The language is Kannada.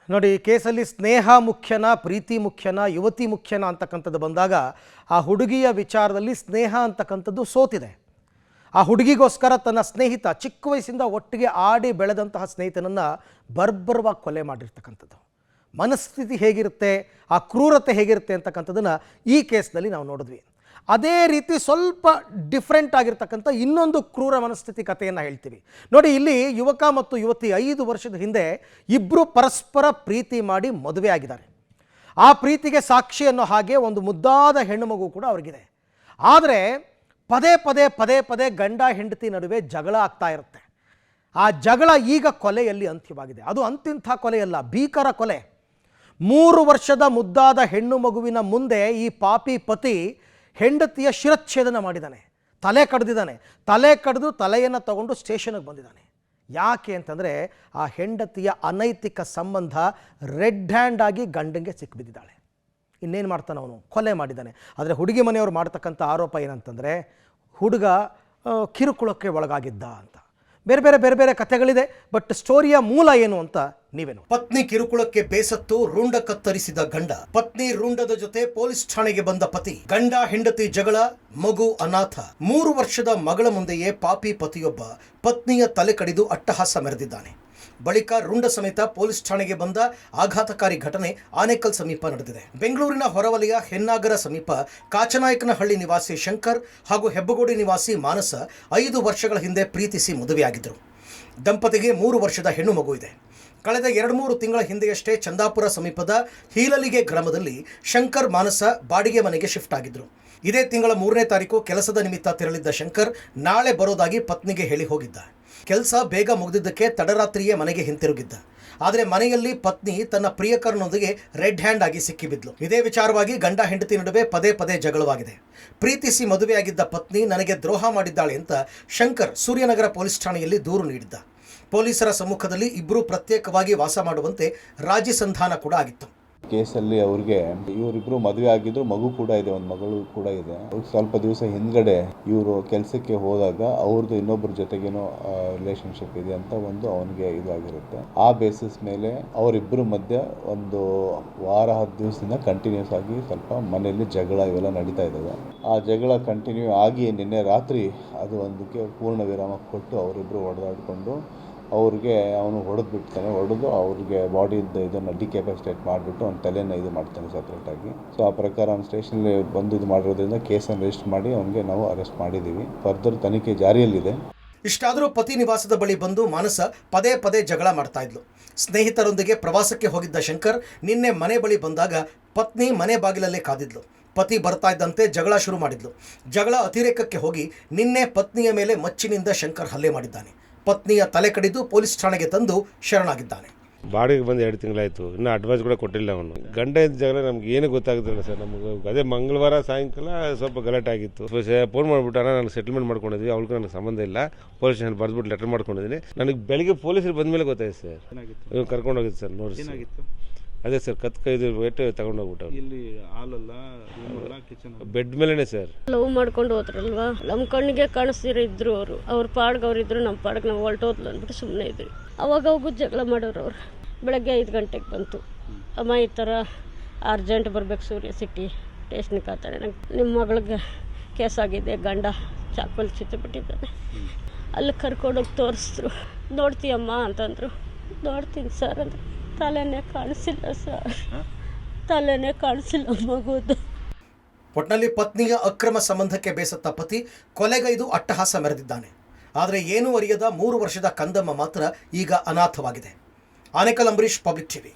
ನೋಡಿ, ಕೇಸಲ್ಲಿ ಸ್ನೇಹ ಮುಖ್ಯನಾ ಪ್ರೀತಿ ಮುಖ್ಯನಾ ಯುವತಿ ಮುಖ್ಯನಾ ಅಂತಕ್ಕಂಥದ್ದು ಬಂದಾಗ ಆ ಹುಡುಗಿಯ ವಿಚಾರದಲ್ಲಿ ಸ್ನೇಹ ಅಂತಕ್ಕಂಥದ್ದು ಸೋತಿದೆ. ಆ ಹುಡುಗಿಗೋಸ್ಕರ ತನ್ನ ಸ್ನೇಹಿತ ಚಿಕ್ಕ ವಯಸ್ಸಿಂದ ಒಟ್ಟಿಗೆ ಆಡಿ ಬೆಳೆದಂತಹ ಸ್ನೇಹಿತನನ್ನು ಬರ್ಬರವಾಗಿ ಕೊಲೆ ಮಾಡಿರ್ತಕ್ಕಂಥದ್ದು. ಮನಸ್ಥಿತಿ ಹೇಗಿರುತ್ತೆ, ಆ ಕ್ರೂರತೆ ಹೇಗಿರುತ್ತೆ ಅಂತಕ್ಕಂಥದ್ದನ್ನು ಈ ಕೇಸ್ನಲ್ಲಿ ನಾವು ನೋಡಿದ್ವಿ. ಅದೇ ರೀತಿ ಸ್ವಲ್ಪ ಡಿಫ್ರೆಂಟ್ ಆಗಿರ್ತಕ್ಕಂಥ ಇನ್ನೊಂದು ಕ್ರೂರ ಮನಸ್ಥಿತಿ ಕಥೆಯನ್ನು ಹೇಳ್ತೀವಿ. ನೋಡಿ, ಇಲ್ಲಿ ಯುವಕ ಮತ್ತು ಯುವತಿ 5 ವರ್ಷದ ಹಿಂದೆ ಇಬ್ಬರು ಪರಸ್ಪರ ಪ್ರೀತಿ ಮಾಡಿ ಮದುವೆ ಆಗಿದ್ದಾರೆ. ಆ ಪ್ರೀತಿಗೆ ಸಾಕ್ಷಿ ಅನ್ನೋ ಹಾಗೆ ಒಂದು ಮುದ್ದಾದ ಹೆಣ್ಣು ಮಗು ಕೂಡ ಅವ್ರಿಗಿದೆ. ಆದರೆ ಪದೇ ಪದೇ ಪದೇ ಪದೇ ಗಂಡ ಹೆಂಡತಿ ನಡುವೆ ಜಗಳ ಆಗ್ತಾ ಇರುತ್ತೆ. ಆ ಜಗಳ ಈಗ ಕೊಲೆಯಲ್ಲಿ ಅಂತ್ಯವಾಗಿದೆ. ಅದು ಅಂತಿಂಥ ಕೊಲೆಯಲ್ಲ, ಭೀಕರ ಕೊಲೆ. 3 ವರ್ಷದ ಮುದ್ದಾದ ಹೆಣ್ಣು ಮಗುವಿನ ಮುಂದೆ ಈ ಪಾಪಿ ಪತಿ ಹೆಂಡತಿಯ ಶಿರಚ್ಛೇದನ ಮಾಡಿದ್ದಾನೆ, ತಲೆ ಕಡ್ದಿದ್ದಾನೆ. ತಲೆ ಕಡ್ದು ತಲೆಯನ್ನು ತಗೊಂಡು ಸ್ಟೇಷನ್ಗೆ ಬಂದಿದ್ದಾನೆ. ಯಾಕೆ ಅಂತಂದರೆ ಆ ಹೆಂಡತಿಯ ಅನೈತಿಕ ಸಂಬಂಧ ರೆಡ್ ಹ್ಯಾಂಡ್ ಆಗಿ ಗಂಡಂಗೆ ಸಿಕ್ಕಿಬಿದ್ದಿದ್ದಾಳೆ. ಇನ್ನೇನು ಮಾಡ್ತಾನೆ ಅವನು, ಕೊಲೆ ಮಾಡಿದ್ದಾನೆ. ಆದರೆ ಹುಡುಗಿ ಮನೆಯವರು ಮಾಡ್ತಕ್ಕಂಥ ಆರೋಪ ಏನಂತಂದರೆ ಹುಡುಗ ಕಿರುಕುಳಕ್ಕೆ ಒಳಗಾಗಿದ್ದ ಅಂತ. ಬೇರೆ ಬೇರೆ ಕಥೆಗಳಿದೆ. ಬಟ್ ಸ್ಟೋರಿಯ ಮೂಲ ಏನು ಅಂತ ನೀವೇನು. ಪತ್ನಿ ಕಿರುಕುಳಕ್ಕೆ ಬೇಸತ್ತು ರುಂಡ ಕತ್ತರಿಸಿದ ಗಂಡ, ಪತ್ನಿ ರುಂಡದ ಜೊತೆ ಪೊಲೀಸ್ ಠಾಣೆಗೆ ಬಂದ ಪತಿ, ಗಂಡ ಹೆಂಡತಿ ಜಗಳ, ಮಗು ಅನಾಥ. 3 ವರ್ಷದ ಮಗಳ ಮುಂದೆಯೇ ಪಾಪಿ ಪತಿಯೊಬ್ಬ ಪತ್ನಿಯ ತಲೆ ಕಡಿದು ಅಟ್ಟಹಾಸ ಮೆರೆದಿದ್ದಾನೆ. ಬಳಿಕ ರುಂಡ ಸಮೇತ ಪೊಲೀಸ್ ಠಾಣೆಗೆ ಬಂದ ಆಘಾತಕಾರಿ ಘಟನೆ ಆನೇಕಲ್ ಸಮೀಪ ನಡೆದಿದೆ. ಬೆಂಗಳೂರಿನ ಹೊರವಲಯ ಹೆನ್ನಾಗರ ಸಮೀಪ ಕಾಚನಾಯಕನಹಳ್ಳಿ ನಿವಾಸಿ ಶಂಕರ್ ಹಾಗೂ ಹೆಬ್ಬಗೋಡಿ ನಿವಾಸಿ ಮಾನಸ 5 ವರ್ಷಗಳ ಹಿಂದೆ ಪ್ರೀತಿಸಿ ಮದುವೆಯಾಗಿದ್ದರು. ದಂಪತಿಗೆ 3 ವರ್ಷದ ಹೆಣ್ಣು ಮಗು ಇದೆ. ಕಳೆದ 2-3 ತಿಂಗಳ ಹಿಂದೆಯಷ್ಟೇ ಚಂದಾಪುರ ಸಮೀಪದ ಹೀಲಲಿಗೆ ಗ್ರಾಮದಲ್ಲಿ ಶಂಕರ್ ಮಾನಸ ಬಾಡಿಗೆ ಮನೆಗೆ ಶಿಫ್ಟ್ ಆಗಿದ್ರು. ಇದೇ ತಿಂಗಳ 3ನೇ ತಾರೀಕು ಕೆಲಸದ ನಿಮಿತ್ತ ತೆರಳಿದ್ದ ಶಂಕರ್ ನಾಳೆ ಬರೋದಾಗಿ ಪತ್ನಿಗೆ ಹೇಳಿ ಹೋಗಿದ್ದ. ಕೆಲಸ ಬೇಗ ಮುಗಿದಿದ್ದಕ್ಕೆ ತಡರಾತ್ರಿಯೇ ಮನೆಗೆ ಹಿಂತಿರುಗಿದ್ದ. ಆದರೆ ಮನೆಯಲ್ಲಿ ಪತ್ನಿ ತನ್ನ ಪ್ರಿಯಕರನೊಂದಿಗೆ ರೆಡ್ ಹ್ಯಾಂಡ್ ಆಗಿ ಸಿಕ್ಕಿಬಿದ್ಲು. ಇದೇ ವಿಚಾರವಾಗಿ ಗಂಡ ಹೆಂಡತಿ ನಡುವೆ ಪದೇ ಪದೇ ಜಗಳವಾಗಿದೆ. ಪ್ರೀತಿಸಿ ಮದುವೆಯಾಗಿದ್ದ ಪತ್ನಿ ನನಗೆ ದ್ರೋಹ ಮಾಡಿದ್ದಾಳೆ ಅಂತ ಶಂಕರ್ ಸೂರ್ಯನಗರ ಪೊಲೀಸ್ ಠಾಣೆಯಲ್ಲಿ ದೂರು ನೀಡಿದ್ದ. ಪೊಲೀಸರ ಸಮ್ಮುಖದಲ್ಲಿ ಇಬ್ಬರು ಪ್ರತ್ಯೇಕವಾಗಿ ವಾಸ ಮಾಡುವಂತೆ ರಾಜಿ ಸಂಧಾನ ಕೂಡ ಆಗಿತ್ತು. ಕೇಸಲ್ಲಿ ಅವ್ರಿಗೆ ಇವರಿಬ್ರು ಮದುವೆ ಆಗಿದ್ರು, ಮಗು ಕೂಡ ಇದೆ, ಒಂದು ಮಗಳು ಕೂಡ ಇದೆ. ಸ್ವಲ್ಪ ದಿವಸ ಹಿಂದ್ಗಡೆ ಇವರು ಕೆಲಸಕ್ಕೆ ಹೋದಾಗ ಅವ್ರದ್ದು ಇನ್ನೊಬ್ಬರ ಜೊತೆಗೇನೋ ರಿಲೇಶನ್ಶಿಪ್ ಇದೆ ಅಂತ ಒಂದು ಅವನಿಗೆ ಇದಾಗಿರುತ್ತೆ. ಆ ಬೇಸಿಸ್ ಮೇಲೆ ಅವರಿಬ್ಬರ ಮಧ್ಯೆ ಒಂದು ವಾರ 10 ದಿವಸದಿಂದ ಕಂಟಿನ್ಯೂಸ್ ಆಗಿ ಸ್ವಲ್ಪ ಮನೆಯಲ್ಲಿ ಜಗಳ ಇವೆಲ್ಲ ನಡೀತಾ ಇದ್ದಾವೆ. ಆ ಜಗಳ ಕಂಟಿನ್ಯೂ ಆಗಿ ನಿನ್ನೆ ರಾತ್ರಿ ಅದು ಒಂದಕ್ಕೆ ಪೂರ್ಣ ವಿರಾಮ ಕೊಟ್ಟು ಅವರಿಬ್ಬರು ಹೊಡೆದಾಡಿಕೊಂಡು ಅವ್ರಿಗೆ ಅವನು ಹೊಡೆದು ಅವ್ರಿಗೆ ಬಾಡಿಯಿಂದ ಇದನ್ನು ಡಿಕ್ಯಾಪಾಸಿಟೇಟ್ ಮಾಡಿಬಿಟ್ಟು ಅವ್ನ ತಲೆನ ಇದು ಮಾಡ್ತಾನೆ ಸಪ್ರೇಟಾಗಿ. ಸೊ ಆ ಪ್ರಕಾರ ಅವ್ನು ಸ್ಟೇಷನಲ್ಲಿ ಬಂದು ಇದು ಮಾಡಿರೋದ್ರಿಂದ ಕೇಸನ್ನು ರಿಜಿಸ್ಟರ್ ಮಾಡಿ ಅವನಿಗೆ ನಾವು ಅರೆಸ್ಟ್ ಮಾಡಿದ್ದೀವಿ. ಫರ್ದರ್ ತನಿಖೆ ಜಾರಿಯಲ್ಲಿದೆ. ಇಷ್ಟಾದರೂ ಪತಿ ನಿವಾಸದ ಬಳಿ ಬಂದು ಮಾನಸ ಪದೇ ಪದೇ ಜಗಳ ಮಾಡ್ತಾ ಇದ್ಲು. ಸ್ನೇಹಿತರೊಂದಿಗೆ ಪ್ರವಾಸಕ್ಕೆ ಹೋಗಿದ್ದ ಶಂಕರ್ ನಿನ್ನೆ ಮನೆ ಬಳಿ ಬಂದಾಗ ಪತ್ನಿ ಮನೆ ಬಾಗಿಲಲ್ಲೇ ಕಾದಿದ್ಲು. ಪತಿ ಬರ್ತಾ ಇದ್ದಂತೆ ಜಗಳ ಶುರು ಮಾಡಿದ್ಲು. ಜಗಳ ಅತಿರೇಕಕ್ಕೆ ಹೋಗಿ ನಿನ್ನೆ ಪತ್ನಿಯ ಮೇಲೆ ಮಚ್ಚಿನಿಂದ ಶಂಕರ್ ಹಲ್ಲೆ ಮಾಡಿದ್ದಾನೆ. ಪತ್ನಿಯ ತಲೆ ಕಡಿದು ಪೊಲೀಸ್ ಠಾಣೆಗೆ ತಂದು ಶರಣಾಗಿದ್ದಾನೆ. ಬಾಡಿಗೆ ಬಂದು 2 ತಿಂಗಳಾಯಿತು, ಇನ್ನೂ ಅಡ್ವಾನ್ಸ್ ಕೂಡ ಕೊಟ್ಟಿಲ್ಲ ಅವನು. ಗಂಡ ಇದ್ದ ಜಗಳ ನಮ್ಗೆ ಏನು ಗೊತ್ತಾಗುತ್ತಿಲ್ಲ ಸರ್. ನಮಗೆ ಅದೇ ಮಂಗಳವಾರ ಸಾಯಂಕಾಲ ಸ್ವಲ್ಪ ಗಲಾಟೆ ಆಗಿತ್ತು. ಫೋನ್ ಮಾಡಿಬಿಟ್ಟು ಅಣ್ಣ ನಾನು ಸೆಟಲ್ಮೆಂಟ್ ಮಾಡ್ಕೊಂಡಿದ್ವಿ, ಅವಳಿಗೂ ನನಗೆ ಸಂಬಂಧ ಇಲ್ಲ, ಪೊಲೀಸ್ ಸ್ಟೇಷನ್ ಬರೆದ್ಬಿಟ್ಟು ಲೆಟರ್ ಮಾಡ್ಕೊಂಡಿದ್ದೀನಿ. ನನಗೆ ಬೆಳಿಗ್ಗೆ ಪೊಲೀಸರು ಬಂದ ಮೇಲೆ ಗೊತ್ತಾಯ್ತು ಸರ್. ಇವ್ನು ಕರ್ಕೊಂಡು ಹೋಗಿದ್ದು ಸರ್. ನೋಡಿ ಅದೇ ಸರ್, ಕೈದು ವೇಟ್ ತಗೊಂಡೋಗ್ಬಿಟ್ಟು ಇಲ್ಲಿ ಹಾಲಲ್ಲ ಕಿಚನ್ ಬೆಡ್ ಮೇಲೆನೆ ಸರ್. ಲವ್ ಮಾಡ್ಕೊಂಡು ಹೋದ್ರಲ್ವಾ, ನಮ್ಮ ಕಣ್ಣಿಗೆ ಕಾಣಿಸ್ತಿರೋ ಇದ್ರು ಅವರು. ಅವ್ರ ಪಾಡ್ಗೆ ಅವ್ರಿದ್ರು, ನಮ್ಮ ಪಾಡ್ಗೆ ನಾವು ಹೊರಟೋದ್ಲು ಅಂದ್ಬಿಟ್ಟು ಸುಮ್ಮನೆ ಇದ್ರಿ. ಅವಾಗ ಹೋಗು ಜಗಳ ಮಾಡೋರು ಅವ್ರು. ಬೆಳಗ್ಗೆ 5 ಗಂಟೆಗೆ ಬಂತು, ಅಮ್ಮ ಈ ಥರ ಅರ್ಜೆಂಟ್ ಬರ್ಬೇಕು ಸೂರ್ಯ ಸಿಟಿ ಸ್ಟೇಷನ್ಗೆ ಆತಾರೆ, ನಂಗೆ ನಿಮ್ಮ ಮಗಳಿಗೆ ಕೇಸ್ ಆಗಿದೆ, ಗಂಡ ಚಾಕುಲ್ ಚಿತ್ತಬಿಟ್ಟಿದ್ದಾನೆ. ಅಲ್ಲಿ ಕರ್ಕೊಂಡೋಗಿ ತೋರಿಸಿದ್ರು. ನೋಡ್ತೀಯಮ್ಮ ಅಂತಂದರು. ನೋಡ್ತೀನಿ ಸರ್ ಅಂದರು. ತಲೆನೇ ಕಾಣಿಸಿಲ್ಲ ಸರ್, ತಲೆನೇ ಕಾಣಿಸಿಲ್ಲ ಮಗುದು. ಒಟ್ನಲ್ಲಿ ಪತ್ನಿಯ ಅಕ್ರಮ ಸಂಬಂಧಕ್ಕೆ ಬೇಸತ್ತ ಪತಿ ಕೊಲೆಗೈದು ಅಟ್ಟಹಾಸ ಮೆರೆದಿದ್ದಾನೆ. ಆದರೆ ಏನೂ ಅರಿಯದ 3 ವರ್ಷದ ಕಂದಮ್ಮ ಮಾತ್ರ ಈಗ ಅನಾಥವಾಗಿದೆ. Anekal Ambareesh, public TV.